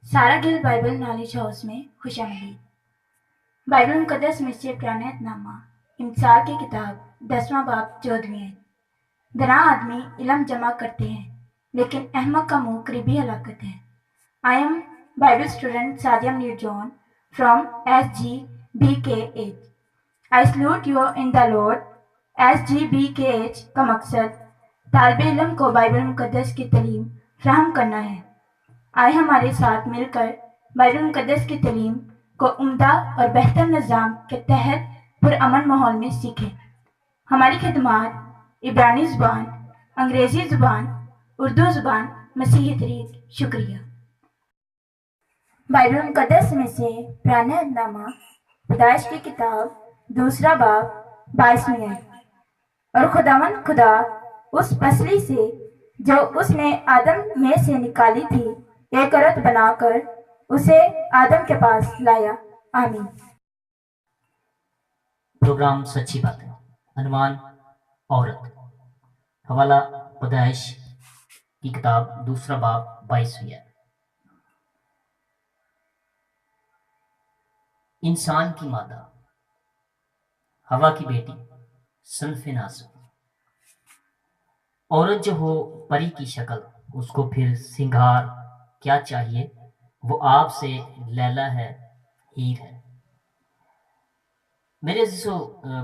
सारा Gill Bible knowledge house में खुशामदीद। Bible मुकद्दस में से पुराना नामा इमसाल की किताब 10वां बाब 14वीं आयत। दना आदमी इल्म जमा करते हैं लेकिन अहमक का मुंह करीबी हलाकत है। I am Bible student Sadia Neer John from SGBKH। I salute you in the Lord. SGBKH का मकसद तालिब इल्म को बाइबल मुकद्दस की तालीम फराहम करना है। आए हमारे साथ मिलकर बाइबल मुकद्दस की तालीम को उम्दा और बेहतर निज़ाम के तहत पुरअमन माहौल में सीखें। हमारी खिदमत इब्रानी ज़ुबान, अंग्रेज़ी ज़ुबान, उर्दू ज़ुबान, मसीही तरीक़। शुक्रिया। बाइबल मुकद्दस में से पुराना नामा पैदाइश की किताब 2 बाब 22वीं आयत। और खुदावंद खुदा उस पसली से जो उसने आदम में से निकाली थी एक औरत बनाकर उसे आदम के पास लाया। आमीन। प्रोग्राम सच्ची बातें, अनुमान औरत, हवाला पैदाइश की किताब 2 बाब 22वीं है। इंसान की मादा, हवा की बेटी, सल्फ़े नासुक। औरत जो हो परी की शक्ल, उसको फिर सिंगार क्या चाहिए, वो आपसे लैला है, हीर है। मेरे अज़ीज़ों,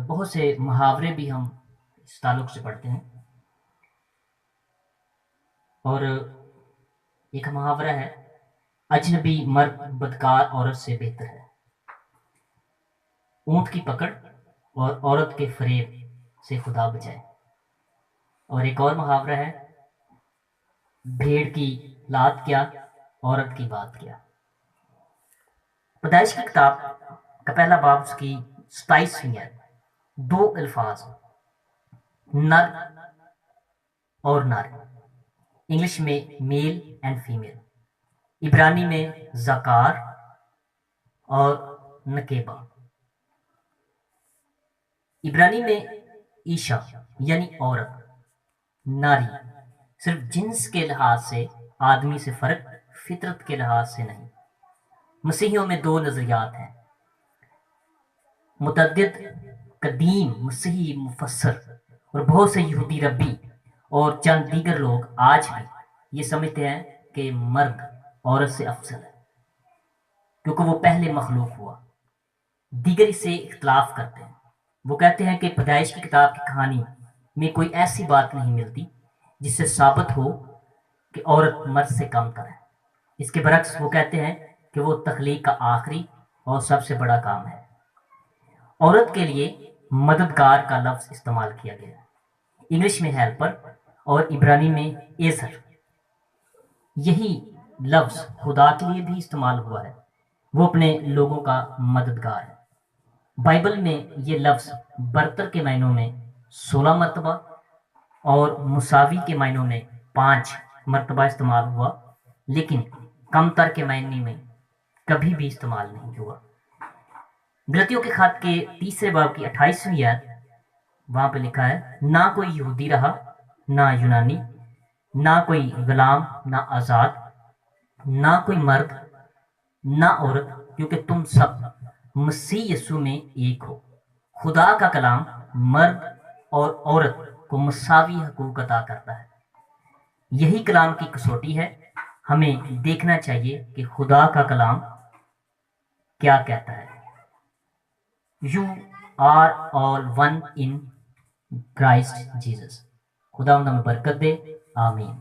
बहुत से मुहावरे भी हम इस ताल्लुक से पढ़ते हैं, और एक मुहावरा है, अजनबी मर्द बदकार औरत से बेहतर है। ऊंट की पकड़ और औरत के फरेब से खुदा बचाए। और एक और मुहावरा है, भेड़ की लात क्या, औरत की बात क्या। पैदाइश की किताब का पहला बाब उसकी 27वीं है। 2 अल्फाज, नर और नारी, इंग्लिश में मेल एंड फीमेल, इब्रानी में ज़कार और नकेबा। इब्रानी में ईशा यानी औरत, नारी सिर्फ जिन्स के लिहाज से आदमी से फर्क, फितरत के लिहाज से नहीं। मसीहियों में 2 नजरियात हैं। मुतअद्दिद कदीम मसीही मुफस्सर और बहुत से यहूदी रब्बी और चंद दीगर लोग आज भी ये समझते हैं कि मर्द औरत से अफजल है क्योंकि वो पहले मखलूक हुआ। दीगर इससे इख्तलाफ करते हैं। वो कहते हैं कि पैदाइश की किताब की कहानी में कोई ऐसी बात नहीं मिलती जिससे साबित हो कि औरत मर्द से कम तर है। इसके बरक्स वो कहते हैं कि वो तख्लीक का आखिरी और सबसे बड़ा काम है। औरत के लिए मददगार का लफ्ज़ इस्तेमाल किया गया है, इंग्लिश में हेल्पर और इब्रानी में एजर। यही लफ्ज़ खुदा के लिए भी इस्तेमाल हुआ है, वो अपने लोगों का मददगार है। बाइबल में ये लफ्ज़ बरतर के मायनों में 16 मरतबा और मुसावी के मायनों में 5 मरतबा इस्तेमाल हुआ, लेकिन कमतर के मायने में कभी भी इस्तेमाल नहीं हुआ। गलतियों के खत के 3 बाब की 28वीं आयत, वहां पे लिखा है, ना कोई यहूदी रहा, ना यूनानी, ना कोई गुलाम, ना आज़ाद, ना कोई मर्द, ना औरत, क्योंकि तुम सब मसीह यीशु में एक हो। खुदा का कलाम मर्द और औरत को मसावी हकूक अता करता है। यही कलाम की कसौटी है। हमें देखना चाहिए कि खुदा का कलाम क्या कहता है। You are all one in Christ Jesus. खुदा में बरकत दे। आमीन।